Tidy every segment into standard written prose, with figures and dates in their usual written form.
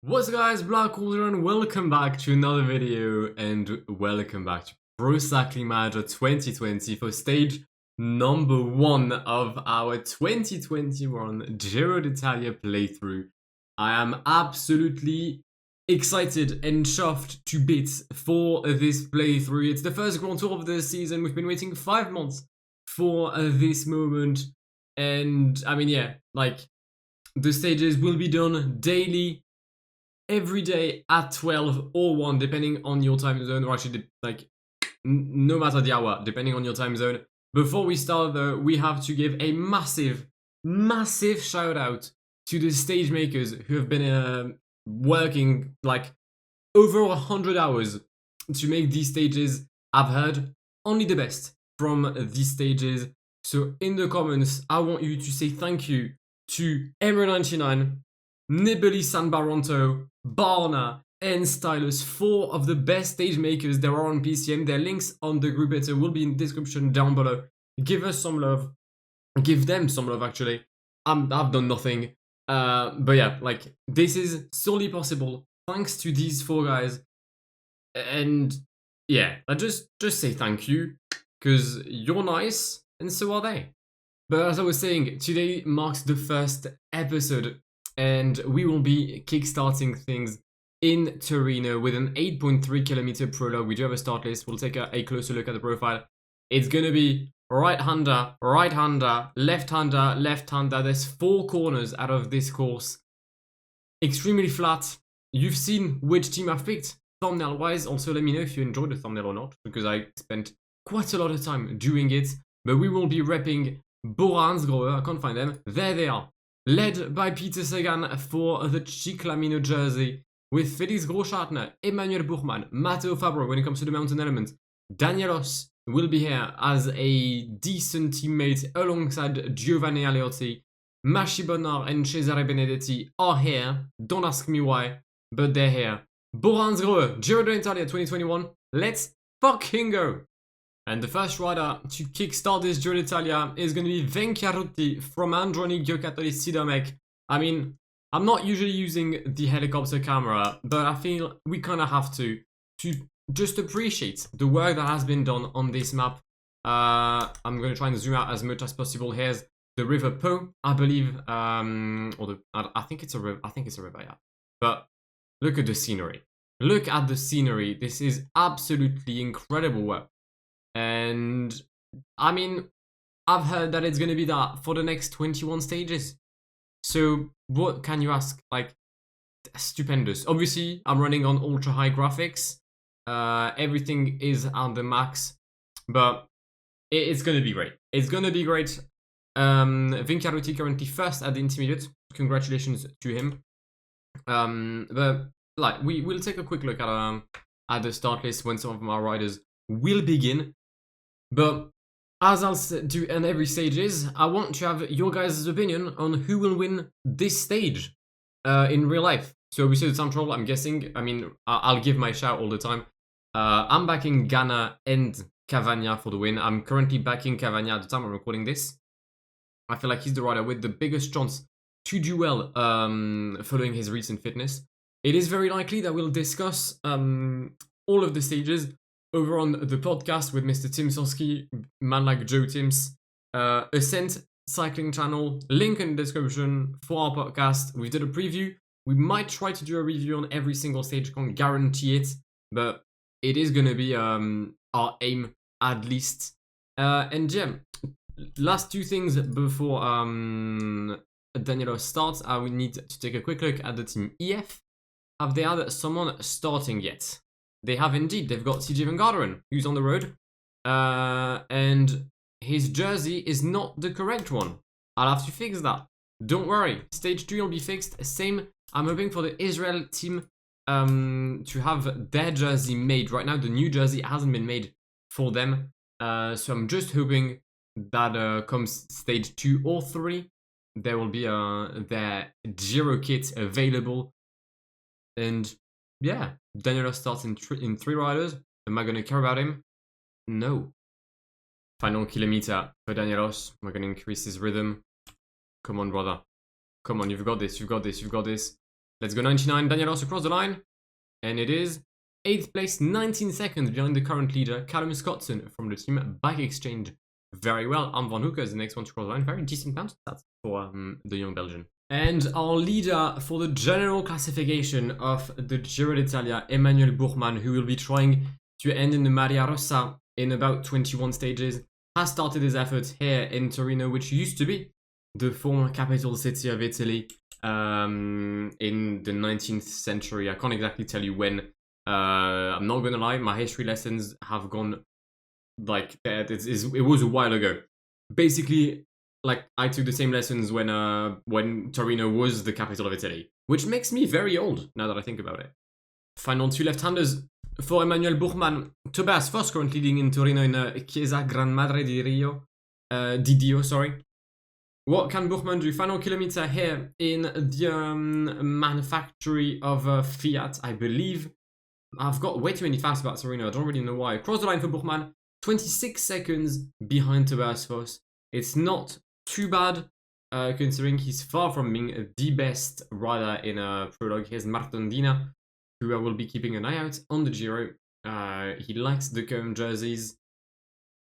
What's up guys, Blackwar and welcome back to another video and welcome back to Pro Cycling Manager 2020 for stage number 1 of our 2021 Giro d'Italia playthrough. I am absolutely excited and chuffed to bits for this playthrough. It's the first Grand Tour of the season. We've been waiting 5 months for this moment, and I mean, yeah, like the stages will be done daily every day at 12 or 1 depending on your time zone, or actually like no matter the hour depending on your time zone. Before we start though, we have to give a massive shout out to the stage makers who have been working like over 100 hours to make these stages. I've heard only the best from these stages, so in the comments I want you to say thank you to Emer99, Nibali San Baronto, Barna, and Stylus, 4 of the best stage makers there are on PCM. Their links on the group letter will be in the description down below. Give us some love. Give them some love, actually. I've done nothing. But yeah, like, this is solely possible thanks to these 4 guys. And yeah, I just say thank you, because you're nice, and so are they. But as I was saying, today marks the first episode, and we will be kickstarting things in Torino with an 8.3 kilometer prologue. We do have a start list. We'll take a closer look at the profile. It's gonna be right-hander, right-hander, left-hander, left-hander. There's 4 corners out of this course. Extremely flat. You've seen which team I've picked thumbnail-wise. Also, let me know if you enjoyed the thumbnail or not, because I spent quite a lot of time doing it. But we will be repping Bora Hansgrohe. I can't find them. There they are. Led by Peter Sagan for the Ciclamino jersey, with Felix Großschartner, Emmanuel Buchmann, Matteo Fabro when it comes to the mountain element. Danielos will be here as a decent teammate alongside Giovanni Aleotti. Mashi Bonnard and Cesare Benedetti are here. Don't ask me why, but they're here. Bora Hansgrohe, Giro d'Italia 2021. Let's fucking go! And the first rider to kickstart this Giro d'Italia is going to be Venchiarutti from Androni Giocattoli Sidamek. I mean, I'm not usually using the helicopter camera, but I feel we kind of have to just appreciate the work that has been done on this map. I'm going to try and zoom out as much as possible. Here's the River Po, I believe, I think it's a river. I think it's a river, yeah. But look at the scenery. Look at the scenery. This is absolutely incredible work. And I mean, I've heard that it's gonna be that for the next 21 stages. So what can you ask? Like, stupendous. Obviously, I'm running on ultra high graphics. Everything is at the max, but it's gonna be great. It's gonna be great. Venchiarutti currently first at the intermediate. Congratulations to him. But like, we'll take a quick look at the start list when some of our riders will begin. But as I'll do in every stages, I want to have your guys' opinion on who will win this stage in real life. So obviously the Central, I'm guessing, I mean, I'll give my shout all the time. I'm backing Ganna and Cavagna for the win. I'm currently backing Cavagna at the time I'm recording this. I feel like he's the rider with the biggest chance to do well following his recent fitness. It is very likely that we'll discuss all of the stages over on the podcast with Mr. Tim Soski, man like Joe Tims, Ascent Cycling channel, link in the description for our podcast. We did a preview. We might try to do a review on every single stage, can't guarantee it, but it is going to be our aim at least. And yeah, last 2 things before Danielo starts. I will need to take a quick look at the team EF. Have they had someone starting yet? They have indeed. They've got CJ Van Garderen, who's on the road. And his jersey is not the correct one. I'll have to fix that. Don't worry. Stage 3 will be fixed. Same. I'm hoping for the Israel team to have their jersey made. Right now, the new jersey hasn't been made for them. So I'm just hoping that comes stage 2 or 3, there will be their Giro kit available. And yeah, Daniela starts in 3 riders. Am I going to care about him? No. Final kilometer for Danielos. We're going to increase his rhythm. Come on, brother. Come on, you've got this, you've got this, you've got this. Let's go 99, Daniel Ross across the line. And it is 8th place, 19 seconds behind the current leader, Callum Scottson from the team Bike Exchange. Very well. Van Hoeke is the next one to cross the line. Very decent bounce stats for the young Belgian. And our leader for the general classification of the Giro d'Italia, Emmanuel Buchmann, who will be trying to end in the Maglia Rosa in about 21 stages, has started his efforts here in Torino, which used to be the former capital city of Italy in the 19th century. I can't exactly tell you when. I'm not gonna lie, my history lessons have gone like it was a while ago. Basically, like I took the same lessons when Torino was the capital of Italy, which makes me very old now that I think about it. Final two left-handers for Emmanuel Buchmann. Tobias Foss currently leading in Torino in Chiesa Gran Madre di Dio, sorry. What can Buchmann do? Final kilometer here in the manufactory of Fiat, I believe. I've got way too many facts about Torino. I don't really know why. Cross the line for Buchmann. 26 seconds behind Tobias Foss. It's not too bad, considering he's far from being the best rider in a prologue. Here's Martondina, who I will be keeping an eye out on the Giro. He likes the current jerseys.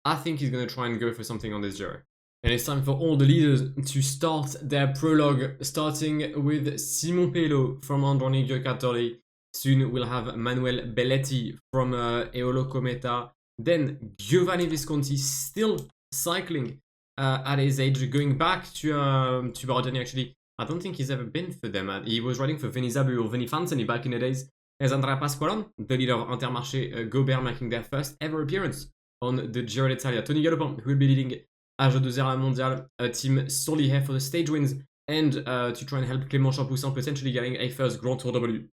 I think he's going to try and go for something on this Giro. And it's time for all the leaders to start their prologue, starting with Simon Pelot from Androni Giocattoli. Soon we'll have Manuel Belletti from Eolo Cometa. Then Giovanni Visconti, still cycling at his age, going back to Barodani actually. I don't think he's ever been for them. He was riding for Venizabu or Venifanzani back in the days. As Andrea Pasqualon, the leader of Intermarché Gobert, making their first ever appearance on the Giro d'Italia. Tony Galopin, who will be leading AG2R Mondial, a team solely here for the stage wins and to try and help Clément Champoussin potentially getting a first Grand Tour W.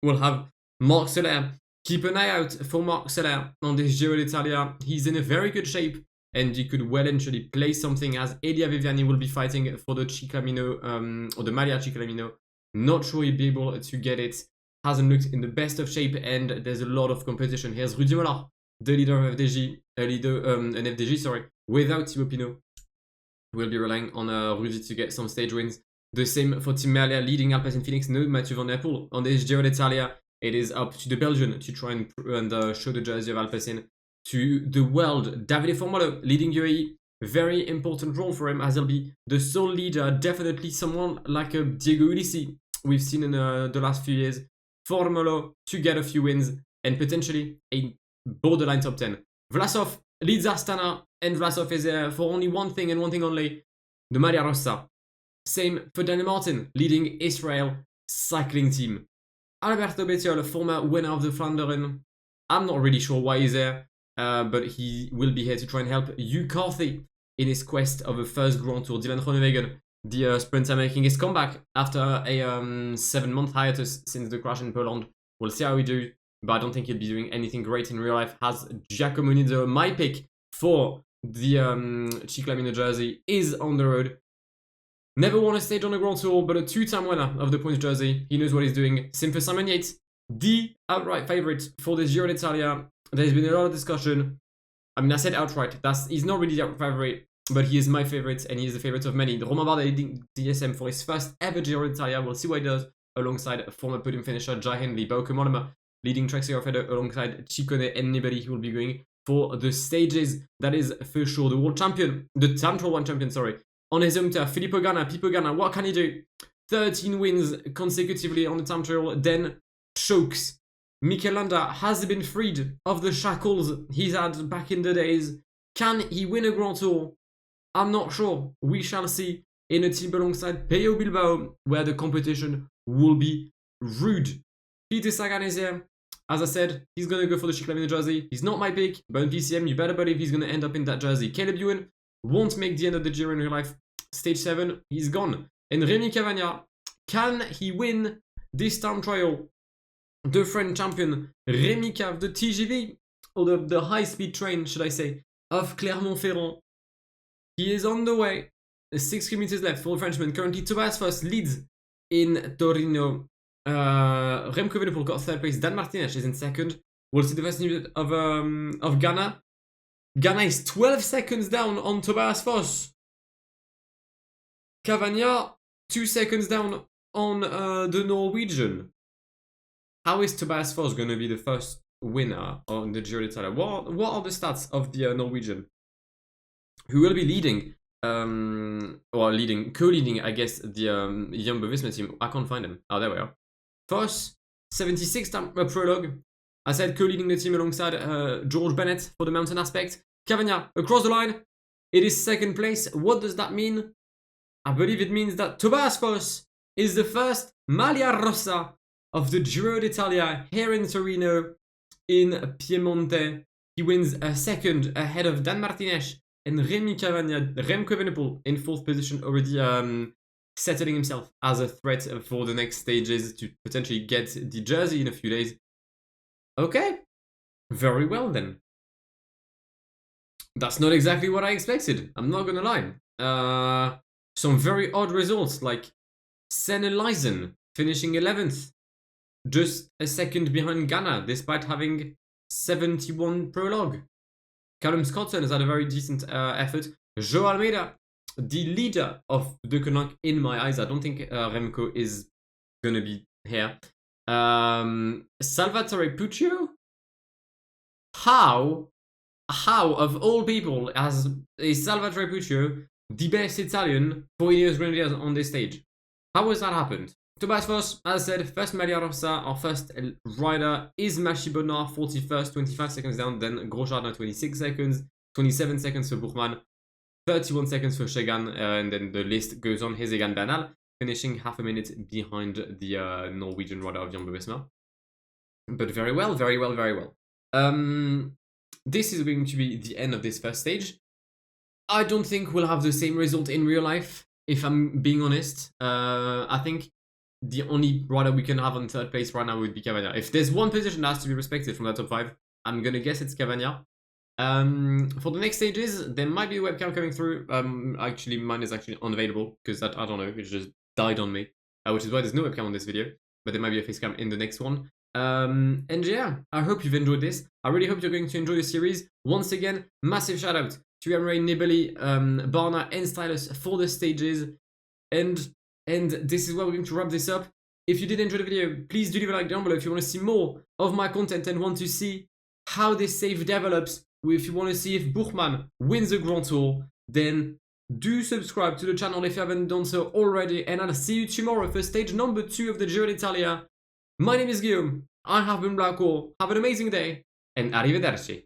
We'll have Marc Soler. Keep an eye out for Marc Soler on this Giro d'Italia. He's in a very good shape and he could well actually play something, as Elia Viviani will be fighting for the Ciclamino or the Maglia Ciclamino. Not sure he'll be able to get it. Hasn't looked in the best of shape and there's a lot of competition. Here's Rudy Mollard, the leader of FDJ, an FDJ, sorry, without Thibaut Pinot. We'll be relying on Rudy to get some stage wins. The same for Tim Merlier leading Alpecin Phoenix. No Mathieu Van Der Poel on this Giro d'Italia. It is up to the Belgian to try and show the jersey of Alpecin to the world. Davide Formolo leading UAE. Very important role for him as he'll be the sole leader. Definitely someone like a Diego Ulissi we've seen in the last few years. Formolo to get a few wins and potentially a borderline top 10. Vlasov leads Astana and Vlasov is there for only one thing and one thing only, the Maglia Rosa. Same for Daniel Martin leading Israel cycling team. Alberto Bettiol, former winner of the Flandern. I'm not really sure why he's there, but he will be here to try and help Hugh Carthy in his quest of a first Grand Tour. Dylan Groenewegen, the sprinter, making his comeback after a 7-month hiatus since the crash in Poland. We'll see how we do, but I don't think he'll be doing anything great in real life. Has Giacomo Nizzo, my pick for the Ciclamino jersey, is on the road. Never won a stage on the Grand Tour, but a 2-time winner of the points jersey. He knows what he's doing. Same for Simon Yates, the outright favourite for this Giro d'Italia. There's been a lot of discussion. I mean, I said outright. He's not really the favourite, but he is my favourite, and he is the favourite of many. Romain Bardet leading DSM for his first ever Giro d'Italia. We'll see what he does alongside former podium finisher Jai Hindley. Bauke Mollema leading Trek Segafredo alongside Ciccone and Nibali. He will be going for the stages. That is for sure. The world champion, the Time Trial 1 champion, sorry. On his home turf, Filippo Ganna, what can he do? 13 wins consecutively on the time trial, then chokes. Mikel Landa has been freed of the shackles he's had back in the days. Can he win a Grand Tour? I'm not sure. We shall see in a team alongside Pello Bilbao, where the competition will be rude. Peter Sagan is here. As I said, he's going to go for the Ciclamino jersey. He's not my pick, but in PCM, you better believe he's going to end up in that jersey. Caleb Ewan won't make the end of the Giro in real life. Stage 7, he's gone. And Rémi Cavagna, can he win this time trial? The French champion, Rémi Cav, the TGV, or the high-speed train, should I say, of Clermont-Ferrand. He is on the way. 6 kilometers left for the Frenchman. Currently, Tobias Foss leads in Torino. Remco Evenepoel got 3rd place. Dan Martinez is in 2nd. We'll see the first minute of Ghana. Ghana is 12 seconds down on Tobias Foss. Cavagna, 2 seconds down on the Norwegian. How is Tobias Foss going to be the first winner on the Giro d'Italia? What are the stats of the Norwegian? Who will be leading, co-leading, I guess, the Jumbo-Visma team. I can't find them. Oh, there we are. Foss, 76 time prologue. I said co-leading the team alongside George Bennett for the mountain aspect. Cavagna across the line. It is second place. What does that mean? I believe it means that Tobias Foss is the first Maglia Rosa of the Giro d'Italia here in Torino in Piemonte. He wins a second ahead of Dan Martinez and Remco Evenepoel in fourth position, already settling himself as a threat for the next stages to potentially get the jersey in a few days. Okay, very well then. That's not exactly what I expected, I'm not gonna lie. Some very odd results, like Senelaisen finishing 11th, just a second behind Ghana, despite having 71 prologue. Callum Scotton has had a very decent effort. Joe Almeida, the leader of the Konak in my eyes. I don't think Remco is gonna be here. Salvatore Puccio? How of all people is Salvatore Puccio the best Italian for Ineos Grenadiers on this stage? How has that happened? Tobias Foss, as I said, first Maglia Rosa, our first rider is Machi Bonnard, 41st, 25 seconds down, then Grosjean 26 seconds, 27 seconds for Buchmann, 31 seconds for Sagan, and then the list goes on. Here's Egan Bernal, finishing half a minute behind the Norwegian rider of Jumbo-Visma. But very well, very well, very well. This is going to be the end of this first stage. I don't think we'll have the same result in real life, if I'm being honest. I think the only rider we can have on third place right now would be Cavagna. If there's one position that has to be respected from that top 5, I'm gonna guess it's Cavagna. For the next stages, there might be a webcam coming through. Actually, mine is actually unavailable because I don't know, it just died on me, which is why there's no webcam on this video. But there might be a face cam in the next one. And yeah, I hope you've enjoyed this. I really hope you're going to enjoy the series. Once again, massive shout out to Emre, Nibali, Barna, and Stylus for the stages. And this is where we're going to wrap this up. If you did enjoy the video, please do leave a like down below if you want to see more of my content and want to see how this save develops. If you want to see if Buchmann wins the Grand Tour, then do subscribe to the channel if you haven't done so already. And I'll see you tomorrow for stage number 2 of the Giro d'Italia. My name is Guillaume. I have been Blackwar. Have an amazing day and arrivederci.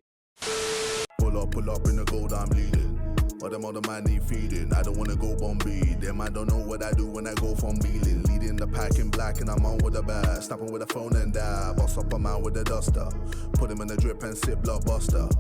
Pull up in the gold, I'm leading. But them other man need feeding. I don't wanna go Bombay. Them I don't know what I do when I go from Beeling. Leading the pack in black and I'm on with a bat. Snapping with a phone and dab. Boss up a man with a duster. Put him in the drip and sip blockbuster.